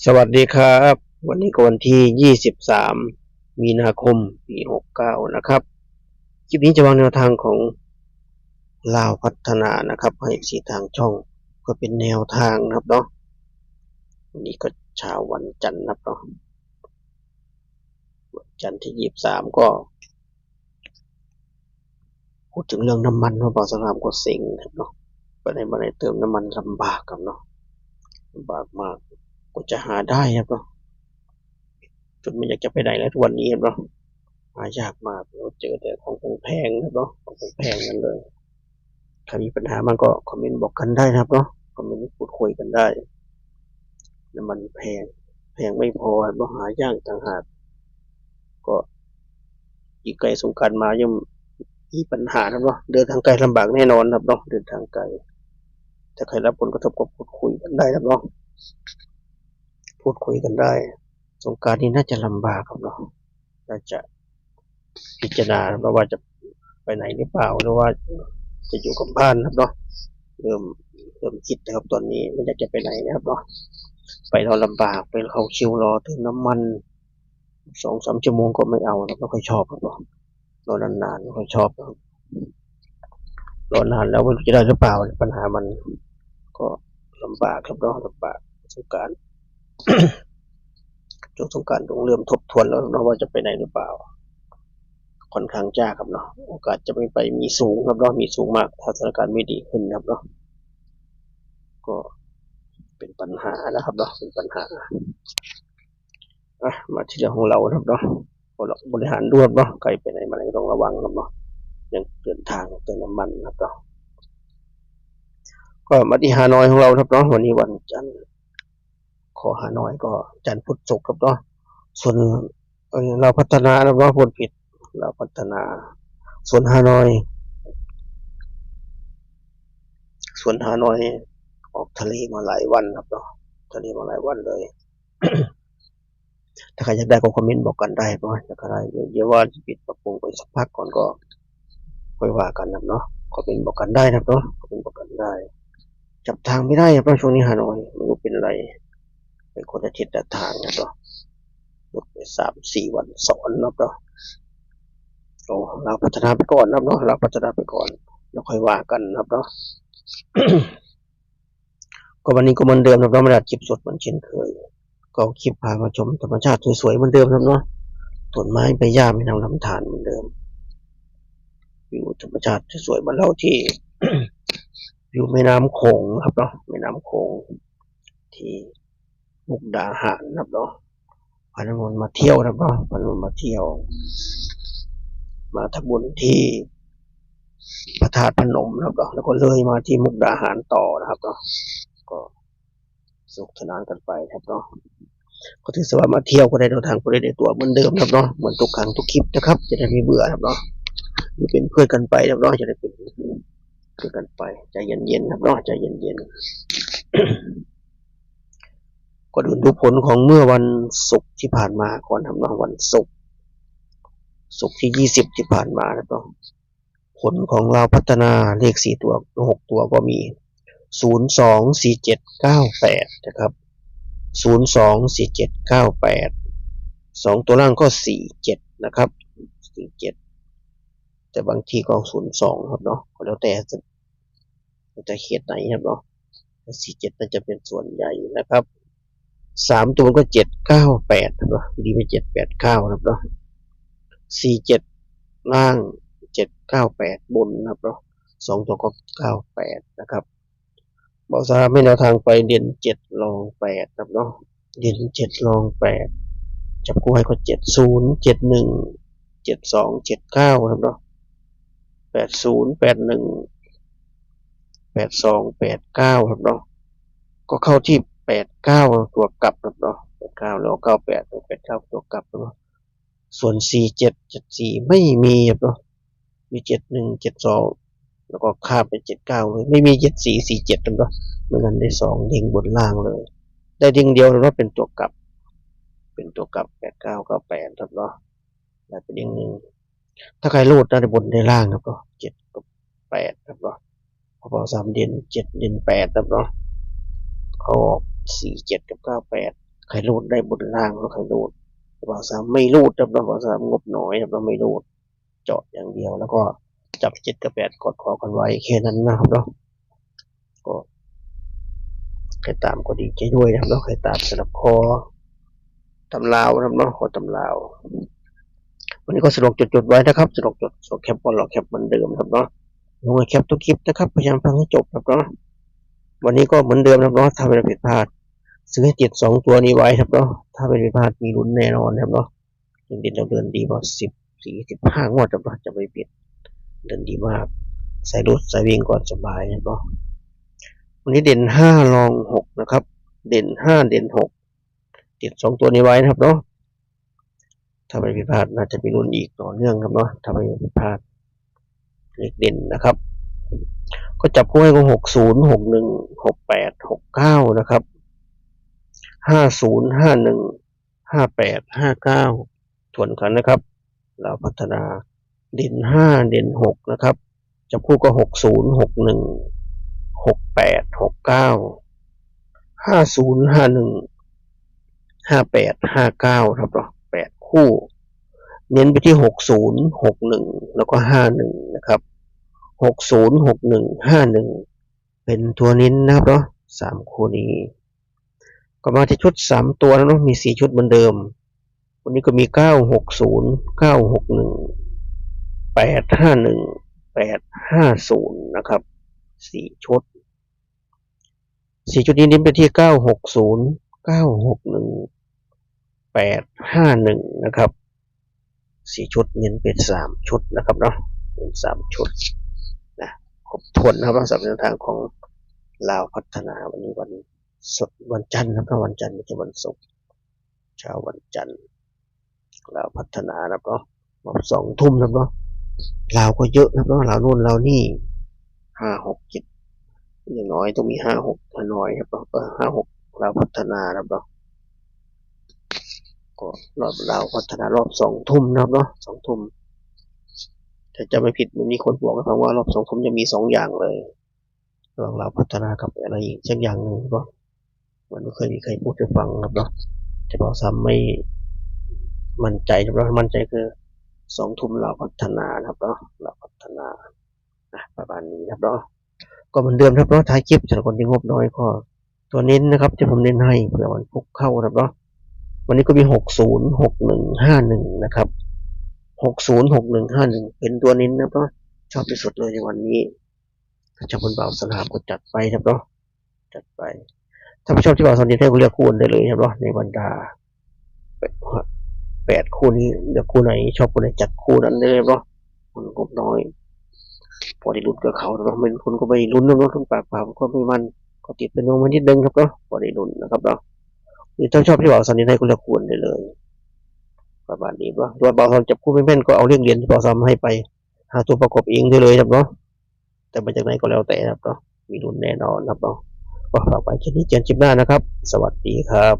สวัสดีครับวันนี้ก็วันที่23มีนาคมปี69นะครับคลิปนี้จะวางแนวทางของลาวพัฒนานะครับให้สีทางช่องก็เป็นแนวทางนะครับเนาะวันนี้ก็เช้าวันจันทร์นะครับเนาะวันจันทร์ที่23ก็พูดถึงเรื่องน้ำมันว่าบ่าวสลามก็เซ็งครับเนาะไปไหนมาไหนเติมน้ำมันลำบากครับเนาะลำบากมากก็จะหาได้ครับเนาะจนไม่อยากจะไปไหนแล้วทุกวันนี้ครับเนาะหายากมากเราเจอแต่ของแพงครับเนาะของแพงกันเลยใครมีปัญหามันก็คอมเมนต์บอกกันได้นะครับเนาะคอมเมนต์พูดคุยกันได้น้ำมันแพงไม่พอเราหายากต่างหากก็อีกไกลสงกรานต์มายังมีปัญหาครับเนาะเดินทางไกลลำบากแน่นอนครับเนาะเดินทางไกลถ้าใครรับผลกระทบก็พูดคุยกันได้ครับเนาะพูดคุยกันได้สงกรานต์นี้น่าจะลำบากครับเนาะน่าจะพิจารณาว่าจะไปไหนหรือเปล่าหรือว่าจะอยู่กับบ้านครับเนาะเริ่มคิดนะครับตอนนี้ไม่อยากจะไปไหนนะครับเนาะไปเราลำบากไปเขาคิวรอเติมน้ำมัน2-3 ชั่วโมงก็ไม่เอาเราไม่ค่อยชอบครับเนาะรอนานๆไม่ค่อยชอบครับรอนานแล้วไม่รู้จะได้หรือเปล่าปัญหามันก็ลำบากครับเนาะลำบากสงกรานต์ ช่วงสงกรานต์ต้องเริ่มทบทวนแล้วเนาะว่าจะไปไหนหรือเปล่าค่อนข้างยากครับเนาะโอกาสจะไม่ไปมีสูงครับเนาะมีสูงมากถ้าสถานการณ์ไม่ดีขึ้นครับเนาะก็เป็นปัญหานะครับเนาะเป็นปัญหามาที่เรื่องของเราครับเนาะเราบริหารด้วยเนาะใครไปไหนมาไหนต้องระวังครับเนาะยังเดินทางเติมน้ำมันครับเนาะก็มาที่ฮานอยของเราครับเนาะวันนี้วันจันทร์ขอฮานอยก็จันทร์พุธศุกร์ครับเนาะส่วนเราพัฒนาครับเนาะพูดผิดเราพัฒนาส่วนฮานอยออกทะเลมาหลายวันครับเนาะทะเลมาหลายวันเลย ถ้าใครอยากได้ก็คอมเมนต์บอกกันได้เนาะถ้าใครเดี๋ยวว่าจะปิดปรับปรุงไปสักพักก่อนก็ค่อยว่ากันนะเนาะคอมเมนต์บอกกันได้นะเนาะคอมเมนต์บอกกันได้จับทางไม่ได้ครับช่วงนี้ฮานอยไม่รู้เป็นอะไรเป็นคนละทิศละทางนะเนาะหยุดไป3-4 วันสอนนะเนาะโอ้เราพัฒนาไปก่อนนะเนาะเราพัฒนาไปก่อนแล้วค่อยว่ากันนะเนาะ ก็วันนี้ก็เหมือนเดิมนะเราไม่ได้คลิปสดเหมือนเช่นเคยก็คลิปพามาชมธรรมชาติสวยๆเหมือนเดิมครับเนาะต้นไม้ใบหญ้าไม่นำลำธารเหมือนเดิมวิวธรรมชาติสวยๆบ้านเราที่ วิวแม่น้ำโขงครับเนาะแม่น้ำโขงที่มุกดาหารครับเนาะพาน้ำมนต์มาเที่ยวครับเนาะพาน้ำมนต์มาเที่ยวมาทำบุญที่พระธาตุพนมครับเนาะแล้วก็เลยมาที่มุกดาหารต่อนะครับเนาะก็สนุกสนานกันไปครับเนาะก็ถือว่ามาเที่ยวก็ได้เดินทางก็ได้ในตัวเหมือนเดิมครับเนาะเหมือนทุกครั้งทุกคลิปนะครับจะได้ไม่เบื่อครับเนาะอยู่เป็นเพื่อนกันไปครับเนาะจะได้เป็นเพื่อนกันไปใจเย็นๆครับเนาะใจเย็นๆก็ดูผลของเมื่อวันศุกร์ที่ผ่านมาก่อนครับเนาะวันศุกร์ที่20ที่ผ่านมาครับเนาะผลของเราพัฒนาเลข4ตัว6ตัวก็มี024798นะครับ024798 2ตัวล่างก็47นะครับ47แต่บางทีก็02ครับเนาะแล้วแต่จะเขตไหนครับเนาะ47น่าจะเป็นส่วนใหญ่นะครับ3ตัวก็798ครับเนาะดีไป789ครับเนาะ47ล่าง798บนครับเนาะ2ตัวก็98นะครับบอกซะไม่แนวทางไปเด่น7รอง8ครับเนาะเด่น7รอง8จับคู่ให้ก็70 71 72 79ครับเนาะ80 81 82 89ครับเนาะก็เข้าที่89ตัวกลับครับเนาะ89แล้ว98 89ตัวกลับเนาะส่วน47 74ไม่มีครับเนาะมี71 72แล้วก็ข้ามไป79เลยไม่มี74 47ครับเนาะไม่งั้นได้2เด้งบนล่างเลยได้เด้งเดียวแล้วว่าเป็นตัวกลับ89 98ครับเนาะได้ไปเด้งนึงถ้าใครรูดได้บนได้ล่างครับเนาะ7กับ8ครับเนาะพอ3เด่น7เด่น8ครับเนาะเขา47กับ98 ใครรูดได้บนล่างก็ใครรูดบ่าวสามไม่รูดครับบ่าวสามงบน้อยครับเราไม่รูดเจาะอย่างเดียวแล้วก็จับ7กับ8กดคอกันไว้แค่นั้นนะครับเนาะก็ใครตามก็ดีใจด้วยนะครับเนาะใครตามสลับคอตำลาวนะครับเนาะคอตำลาววันนี้ก็สะดวกจดไว้นะครับสะดวกจดแคปบอลหรอแคปเหมือนเดิมครับเนาะลงมาแคปทุกคลิปนะครับพยายามฟังให้จบครับเนาะวันนี้ก็เหมือนเดิมครับเนาะถ้าไม่ได้ผิดพลาดซื้อให้ติด2ตัวนี้ไว้ครับเนาะถ้าไม่ได้ผิดพลาดมีลุ้นแน่นอนครับเนาะเด่นเราเดินดีกว่า14-15 งวดครับเนาะจะไม่ผิดเดินดีมากใส่รถใส่วิ่งก่อนสบายครับเนาะวันนี้เด่น5รอง6นะครับเด่น5เด่น6ติด2ตัวนี้ไว้นะครับเนาะถ้าไม่ผิดพลาดน่าจะมีลุ้นอีกต่อเนื่องครับเนาะถ้าไม่ผิดพลาดเลขเด่นนะครับก็จับคู่ให้ก็60 61 68 69นะครับ50 51 58 59ทวนกันนะครับเราพัฒนาเด่น5เด่น6นะครับจับคู่ก็60 61 68 69 50 51 58 59ครับเนาะ8คู่เน้นไปที่60 61แล้วก็51นะครับ60 61 51เป็นตัวเน้นนะครับเนาะ3คู่นี้ก็มาที่ชุด3ตัวแล้วเนาะมี4ชุดเหมือนเดิมวันนี้ก็มี960 961 851 850นะครับ4ชุด4ชุดนี้เน้นไปที่960 961 851นะครับ4ชุดเน้นเป็น3ชุดนะครับเนาะเป็น3ชุดนะครบถ้วนนะครับสำหรับแนวทางของลาวพัฒนาวันนี้วันจันทร์นะครับวันจันทร์ไม่ใช่วันศุกร์เช้าวันจันทร์ลาวพัฒนานะครับเนาะ2 ทุ่มนะครับเนาะลาวก็เยอะนะครับเนาะลาวนู่นลาวนี่5 6 7อย่างน้อยต้องมี5 6ถ้าน้อยครับเนาะ5 6ลาวพัฒนานะครับเนาะก็รอบลาวพัฒนารอบ2 ทุ่มนะครับเนาะ2 ทุ่มถ้าจะไม่ผิดมันมีคนบอกให้ฟังว่ารอบ2 ทุ่มจะมี2 อย่างเลยระหว่างลาวพัฒนากับอะไรอีกสักอย่างหนึ่งก็มันไม่เคยมีใครพูดให้ฟังครับเนาะแต่พอซ้ำไม่มั่นใจครับเนาะมั่นใจคือ2 ทุ่มลาวพัฒนาครับเนาะลาวพัฒนาประมาณนี้ครับเนาะก็เหมือนเดิมครับเนาะท้ายคลิปสำหรับคนที่งบน้อยก็ตัวเน้นนะครับที่ผมเน้นให้เผื่อวันพุกเข้าครับเนาะวันนี้ก็มี60 61 51นะครับ60 61 51เป็นตัวเน้นนะครับเนาะชอบที่สุดเลยในวันนี้ถ้าชอบคนเบาสนามก็จัดไปครับเนาะจัดไปถ้าไม่ชอบที่เบาสนามให้ก็เลือกคู่ได้เลยครับเนาะในบรรดา8 คู่นี้เลือกคู่ไหนชอบคู่ไหนจัดคู่นั้นเลยเนาะคนงบน้อยพอได้ลุ้นกับเขาเนาะเป็นคนก็ไปลุ้นเนาะทุกปากเปล่าก็ไม่มันก็ติดเป็นน้องมานิดนึงครับเนาะพอได้ลุ้นนะครับเนาะถ้าชอบที่เบาสนามให้ก็เลือกคู่ได้เลยประมาณนี้ว่าตัวเบาซ้ำจับคู่ไม่แม่นก็เอาเรื่องเรียนที่เบาซ้ำให้ไปหาตัวประกอบเองได้เลยครับเนาะแต่มาจากไหนก็แล้วแต่ครับเนาะมีรุ่นแน่นอนครับเนาะก็ฝากไปแค่นี้เจอกันคลิปหน้านะครับสวัสดีครับ